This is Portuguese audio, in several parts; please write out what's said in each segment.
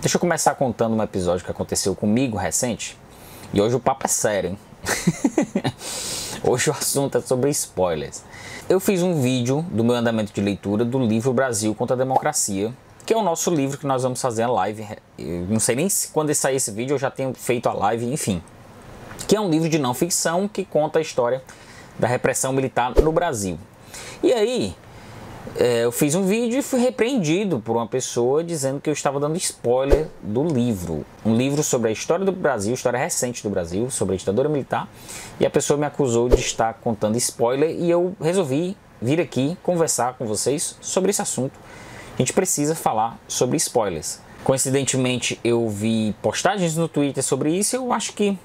Deixa eu começar contando um episódio que aconteceu comigo recente. E hoje o papo é sério, hein? Hoje o assunto é sobre spoilers. Eu fiz um vídeo do meu andamento de leitura do livro Brasil contra a Democracia, que é o nosso livro que nós vamos fazer a live. Eu não sei nem se quando sair esse vídeo eu já tenho feito a live, enfim. Que é um livro de não ficção que conta a história da repressão militar no Brasil. E aí, eu fiz um vídeo e fui repreendido por uma pessoa dizendo que eu estava dando spoiler do livro. Um livro sobre a história do Brasil, história recente do Brasil, sobre a ditadura militar. E a pessoa me acusou de estar contando spoiler e eu resolvi vir aqui conversar com vocês sobre esse assunto. A gente precisa falar sobre spoilers. Coincidentemente, eu vi postagens no Twitter sobre isso e eu acho que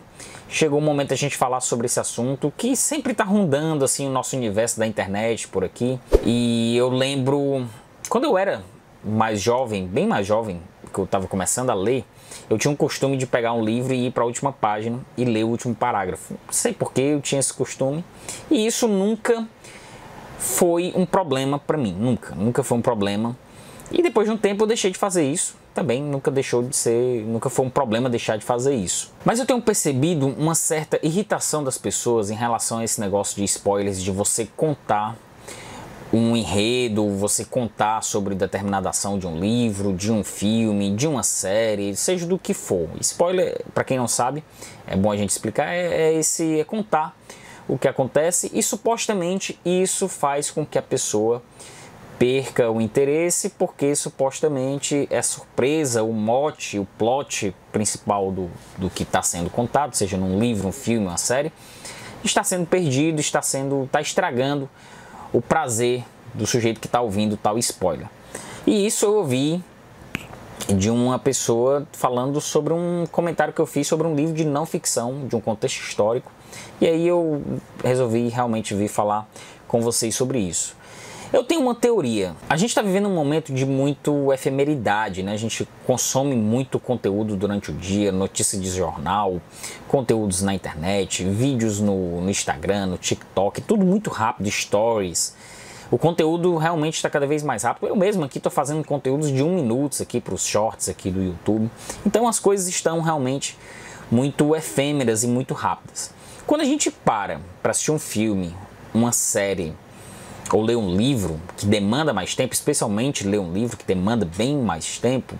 chegou o momento da gente falar sobre esse assunto que sempre está rondando assim o nosso universo da internet por aqui. E eu lembro, quando eu era mais jovem, bem mais jovem, que eu estava começando a ler, eu tinha um costume de pegar um livro e ir para a última página e ler o último parágrafo. Não sei por que eu tinha esse costume e isso nunca foi um problema para mim, nunca foi um problema. E depois de um tempo eu deixei de fazer isso. Também nunca foi um problema deixar de fazer isso. Mas eu tenho percebido uma certa irritação das pessoas em relação a esse negócio de spoilers, de você contar um enredo, você contar sobre determinada ação de um livro, de um filme, de uma série, seja do que for. Spoiler, para quem não sabe, é bom a gente explicar, é contar o que acontece e supostamente isso faz com que a pessoa perca o interesse, porque supostamente é surpresa, o mote, o plot principal do que está sendo contado, seja num livro, um filme, uma série, está sendo perdido, está estragando o prazer do sujeito que está ouvindo tal spoiler. E isso eu ouvi de uma pessoa falando sobre um comentário que eu fiz sobre um livro de não ficção, de um contexto histórico, e aí eu resolvi realmente vir falar com vocês sobre isso. Eu tenho uma teoria. A gente está vivendo um momento de muito efemeridade, né? A gente consome muito conteúdo durante o dia, notícias de jornal, conteúdos na internet, vídeos no Instagram, no TikTok, tudo muito rápido, stories. O conteúdo realmente está cada vez mais rápido. Eu mesmo aqui estou fazendo conteúdos de 1 minuto aqui para os shorts aqui do YouTube. Então as coisas estão realmente muito efêmeras e muito rápidas. Quando a gente para assistir um filme, uma série, ou ler um livro que demanda mais tempo, especialmente ler um livro que demanda bem mais tempo,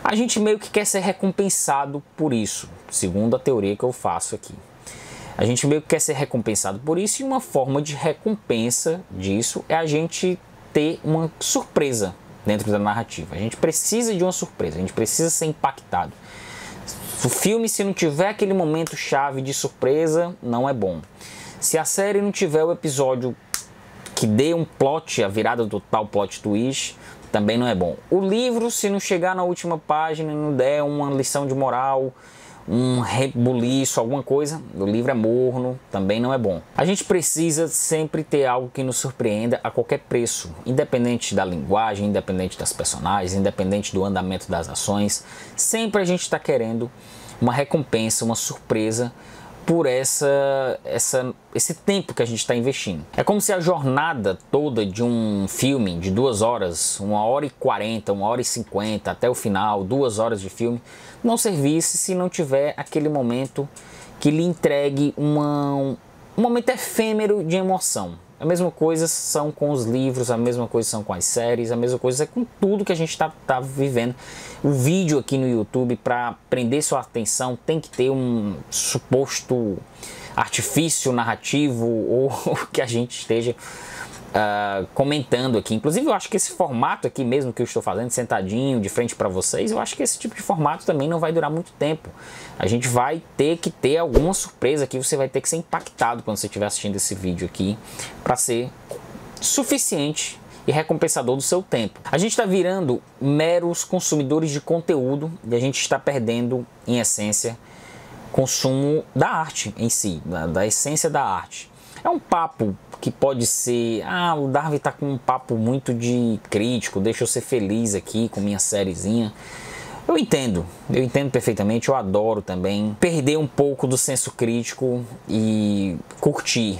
a gente meio que quer ser recompensado por isso, segundo a teoria que eu faço aqui. A gente meio que quer ser recompensado por isso e uma forma de recompensa disso é a gente ter uma surpresa dentro da narrativa. A gente precisa de uma surpresa, a gente precisa ser impactado. O filme, se não tiver aquele momento chave de surpresa, não é bom. Se a série não tiver o episódio que dê um plot, a virada do tal plot twist, também não é bom. O livro, se não chegar na última página e não der uma lição de moral, um rebuliço, alguma coisa, o livro é morno, também não é bom. A gente precisa sempre ter algo que nos surpreenda a qualquer preço, independente da linguagem, independente das personagens, independente do andamento das ações. Sempre a gente está querendo uma recompensa, uma surpresa por esse tempo que a gente está investindo. É como se a jornada toda de um filme de 2 horas, 1h40, 1h50 até o final, 2 horas de filme, não servisse se não tiver aquele momento que lhe entregue um momento efêmero de emoção. A mesma coisa são com os livros, a mesma coisa são com as séries, a mesma coisa é com tudo que a gente tá vivendo. O vídeo aqui no YouTube, para prender sua atenção, tem que ter um suposto artifício narrativo ou que a gente esteja comentando aqui. Inclusive eu acho que esse formato aqui mesmo que eu estou fazendo, sentadinho, de frente para vocês, eu acho que esse tipo de formato também não vai durar muito tempo. A gente vai ter que ter alguma surpresa aqui, você vai ter que ser impactado quando você estiver assistindo esse vídeo aqui, para ser suficiente e recompensador do seu tempo. A gente está virando meros consumidores de conteúdo e a gente está perdendo, em essência, consumo da arte em si, da essência da arte. É um papo que pode ser, o Darwin tá com um papo muito de crítico, deixa eu ser feliz aqui com minha sériezinha. Eu entendo perfeitamente, eu adoro também perder um pouco do senso crítico e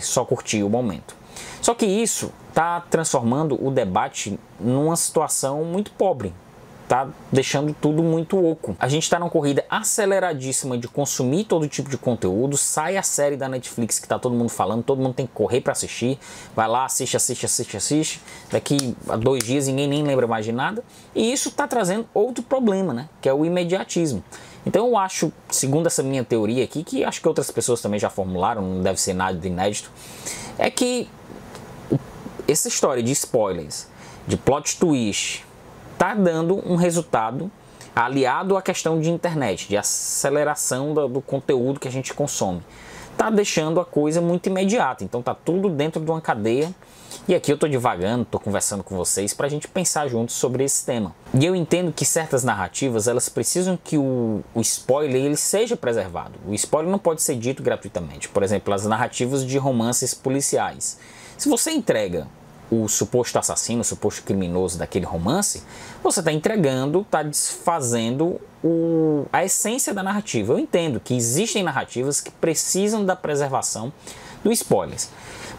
só curtir o momento. Só que isso tá transformando o debate numa situação muito pobre, tá deixando tudo muito oco. A gente tá numa corrida aceleradíssima de consumir todo tipo de conteúdo. Sai a série da Netflix que tá todo mundo falando, todo mundo tem que correr para assistir. Vai lá, assiste. Daqui a 2 dias ninguém nem lembra mais de nada. E isso tá trazendo outro problema, né? Que é o imediatismo. Então eu acho, segundo essa minha teoria aqui, que acho que outras pessoas também já formularam, não deve ser nada de inédito, é que essa história de spoilers, de plot twist, tá dando um resultado aliado à questão de internet, de aceleração do conteúdo que a gente consome. Tá deixando a coisa muito imediata, então tá tudo dentro de uma cadeia. E aqui eu tô divagando, tô conversando com vocês pra gente pensar juntos sobre esse tema. E eu entendo que certas narrativas, elas precisam que o spoiler ele seja preservado. O spoiler não pode ser dito gratuitamente. Por exemplo, as narrativas de romances policiais. Se você entrega o suposto assassino, o suposto criminoso daquele romance, você está entregando, está desfazendo a essência da narrativa. Eu entendo que existem narrativas que precisam da preservação do spoilers.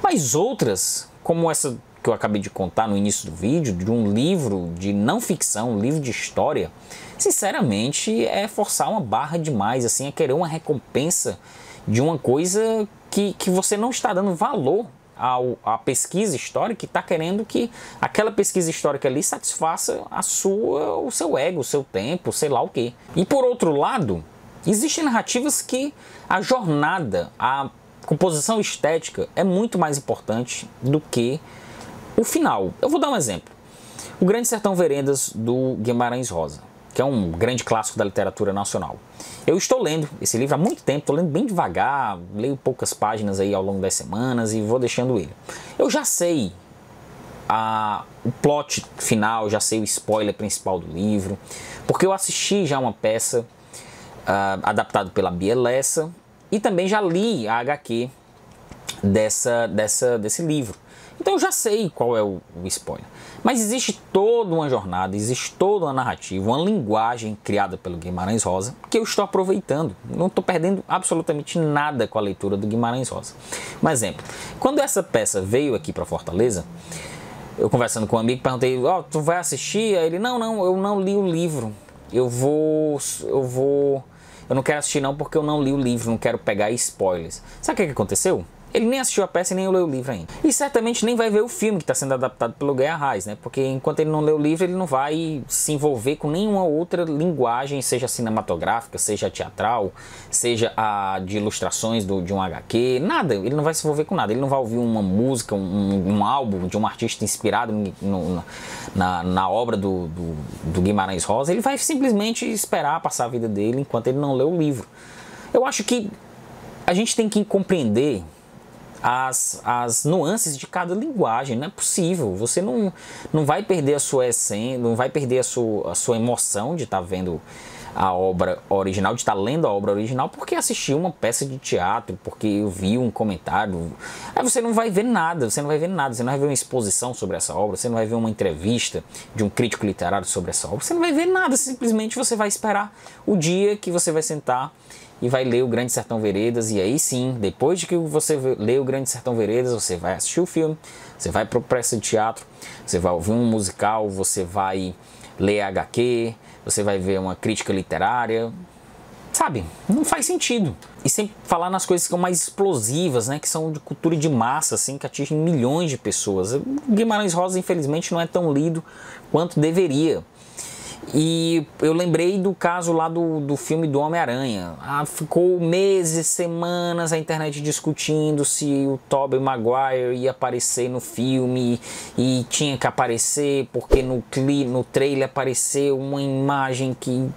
Mas outras, como essa que eu acabei de contar no início do vídeo, de um livro de não ficção, um livro de história, sinceramente é forçar uma barra demais, assim, é querer uma recompensa de uma coisa que você não está dando valor a pesquisa histórica, e está querendo que aquela pesquisa histórica ali satisfaça o seu ego, o seu tempo, sei lá o quê. E por outro lado, existem narrativas que a jornada, a composição estética é muito mais importante do que o final. Eu vou dar um exemplo. O Grande Sertão Veredas, do Guimarães Rosa, que é um grande clássico da literatura nacional. Eu estou lendo esse livro há muito tempo, estou lendo bem devagar, leio poucas páginas aí ao longo das semanas e vou deixando ele. Eu já sei o plot final, já sei o spoiler principal do livro, porque eu assisti já uma peça adaptada pela Bia Lessa e também já li a HQ desse livro. Então eu já sei qual é o spoiler. Mas existe toda uma jornada, existe toda uma narrativa, uma linguagem criada pelo Guimarães Rosa que eu estou aproveitando. Não estou perdendo absolutamente nada com a leitura do Guimarães Rosa. Um exemplo, quando essa peça veio aqui para Fortaleza, eu conversando com um amigo, perguntei, tu vai assistir? Aí ele, não, eu não li o livro. Eu não quero assistir não porque eu não li o livro, não quero pegar spoilers. Sabe o que aconteceu? Ele nem assistiu a peça e nem leu o livro ainda. E certamente nem vai ver o filme que está sendo adaptado pelo Guy Arraes, né? Porque enquanto ele não lê o livro, ele não vai se envolver com nenhuma outra linguagem, seja cinematográfica, seja teatral, seja a de ilustrações de um HQ, nada. Ele não vai se envolver com nada. Ele não vai ouvir uma música, um álbum de um artista inspirado na obra do Guimarães Rosa. Ele vai simplesmente esperar passar a vida dele enquanto ele não lê o livro. Eu acho que a gente tem que compreender as nuances de cada linguagem. Não é possível, você não vai perder a sua essência, não vai perder a sua emoção de estar vendo a obra original, de estar lendo a obra original porque assistiu uma peça de teatro, porque eu vi um comentário. Aí você não vai ver nada, você não vai ver uma exposição sobre essa obra, você não vai ver uma entrevista de um crítico literário sobre essa obra, você não vai ver nada, simplesmente você vai esperar o dia que você vai sentar e vai ler o Grande Sertão Veredas, e aí sim, depois de que você lê o Grande Sertão Veredas, você vai assistir o filme, você vai para a peça de teatro, você vai ouvir um musical, você vai ler a HQ, você vai ver uma crítica literária, sabe? Não faz sentido. E sem falar nas coisas que são mais explosivas, né? Que são de cultura de massa, assim, que atingem milhões de pessoas. O Guimarães Rosa, infelizmente, não é tão lido quanto deveria. E eu lembrei do caso lá do filme do Homem-Aranha. Ficou meses, semanas a internet discutindo se o Tobey Maguire ia aparecer no filme e tinha que aparecer porque no trailer apareceu uma imagem que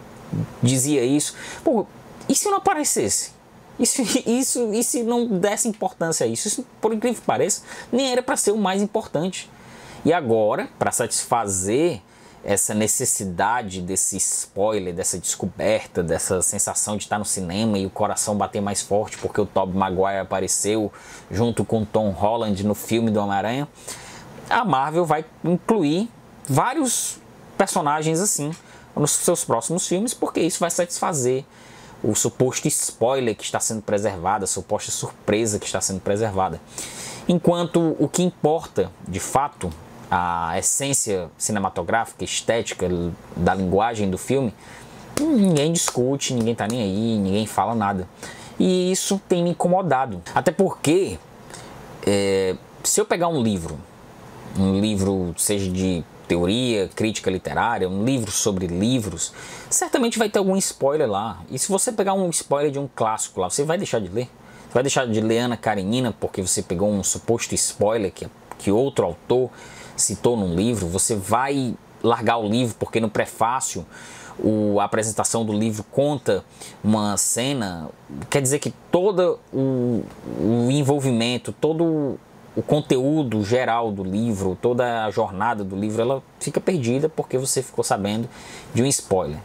dizia isso. Pô, e se não aparecesse? E se não desse importância a isso? Isso, por incrível que pareça, nem era para ser o mais importante. E agora, para satisfazer essa necessidade desse spoiler, dessa descoberta, dessa sensação de estar no cinema e o coração bater mais forte porque o Tobey Maguire apareceu junto com o Tom Holland no filme do Homem-Aranha, a Marvel vai incluir vários personagens assim nos seus próximos filmes, porque isso vai satisfazer o suposto spoiler que está sendo preservado, a suposta surpresa que está sendo preservada. Enquanto o que importa, de fato, a essência cinematográfica, estética da linguagem do filme, ninguém discute, ninguém tá nem aí, ninguém fala nada. E isso tem me incomodado. Até porque, se eu pegar um livro seja de teoria, crítica literária, um livro sobre livros, certamente vai ter algum spoiler lá. E se você pegar um spoiler de um clássico lá, você vai deixar de ler? Você vai deixar de ler Ana Karenina porque você pegou um suposto spoiler que outro autor citou num livro? Você vai largar o livro porque no prefácio a apresentação do livro conta uma cena? Quer dizer que todo o envolvimento, todo o conteúdo geral do livro, toda a jornada do livro, ela fica perdida porque você ficou sabendo de um spoiler.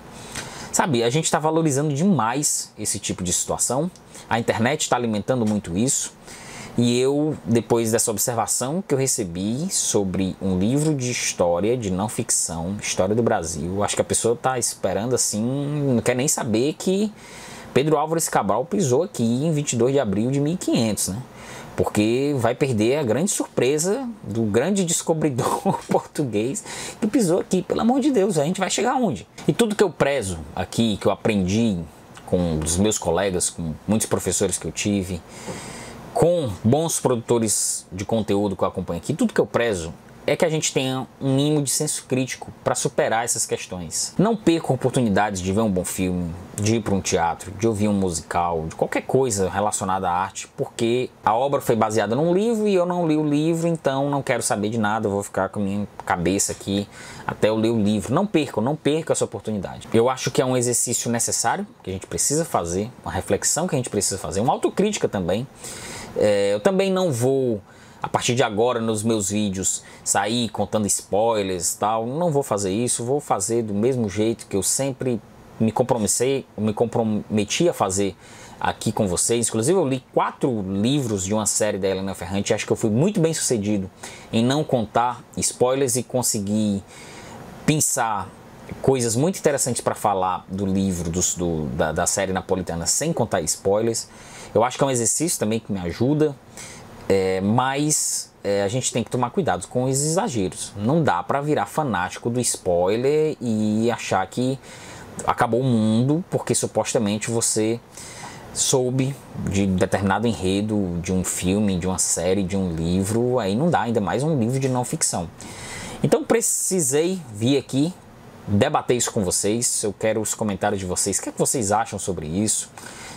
Sabe, a gente está valorizando demais esse tipo de situação, a internet está alimentando muito isso, e eu, depois dessa observação que eu recebi sobre um livro de história, de não ficção, história do Brasil, acho que a pessoa está esperando assim, não quer nem saber que Pedro Álvares Cabral pisou aqui em 22 de abril de 1500, né? Porque vai perder a grande surpresa do grande descobridor português que pisou aqui. Pelo amor de Deus, a gente vai chegar aonde? E tudo que eu prezo aqui, que eu aprendi com os meus colegas, com muitos professores que eu tive, com bons produtores de conteúdo que eu acompanho aqui, tudo que eu prezo é que a gente tenha um mínimo de senso crítico para superar essas questões. Não perca oportunidades de ver um bom filme, de ir para um teatro, de ouvir um musical, de qualquer coisa relacionada à arte, porque a obra foi baseada num livro e eu não li o livro, então não quero saber de nada, eu vou ficar com a minha cabeça aqui até eu ler o livro. Não perca essa oportunidade. Eu acho que é um exercício necessário, que a gente precisa fazer, uma reflexão que a gente precisa fazer, uma autocrítica também. Eu também não vou, a partir de agora, nos meus vídeos, sair contando spoilers e tal. Não vou fazer isso, vou fazer do mesmo jeito que eu sempre me comprometi a fazer aqui com vocês. Inclusive eu li 4 livros de uma série da Helena Ferrante e acho que eu fui muito bem sucedido em não contar spoilers e conseguir pensar coisas muito interessantes para falar do livro, da série napolitana sem contar spoilers. Eu acho que é um exercício também que me ajuda. Mas a gente tem que tomar cuidado com os exageros. Não dá para virar fanático do spoiler e achar que acabou o mundo porque supostamente você soube de determinado enredo de um filme, de uma série, de um livro. Aí não dá, ainda mais um livro de não ficção. Então precisei vir aqui debater isso com vocês. Eu quero os comentários de vocês. O que é que vocês acham sobre isso?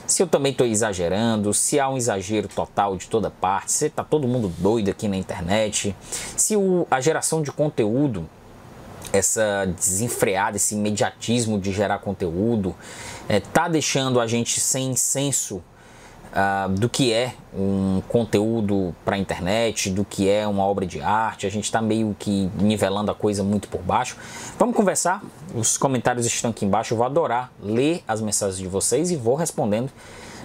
Se eu também estou exagerando, se há um exagero total de toda parte, se está todo mundo doido aqui na internet, se a geração de conteúdo, essa desenfreada, esse imediatismo de gerar conteúdo, está deixando a gente sem senso do que é um conteúdo para a internet, do que é uma obra de arte. A gente está meio que nivelando a coisa muito por baixo. Vamos conversar? Os comentários estão aqui embaixo. Eu vou adorar ler as mensagens de vocês e vou respondendo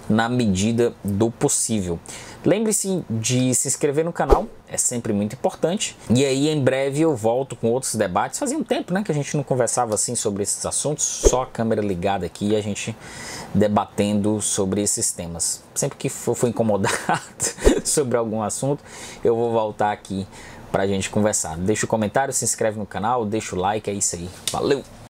na medida do possível. Lembre-se de se inscrever no canal, é sempre muito importante. E aí em breve eu volto com outros debates. Fazia um tempo, né, que a gente não conversava assim sobre esses assuntos, só a câmera ligada aqui e a gente debatendo sobre esses temas. Sempre que for incomodado sobre algum assunto, eu vou voltar aqui pra gente conversar. Deixa o comentário, se inscreve no canal, deixa o like, é isso aí. Valeu!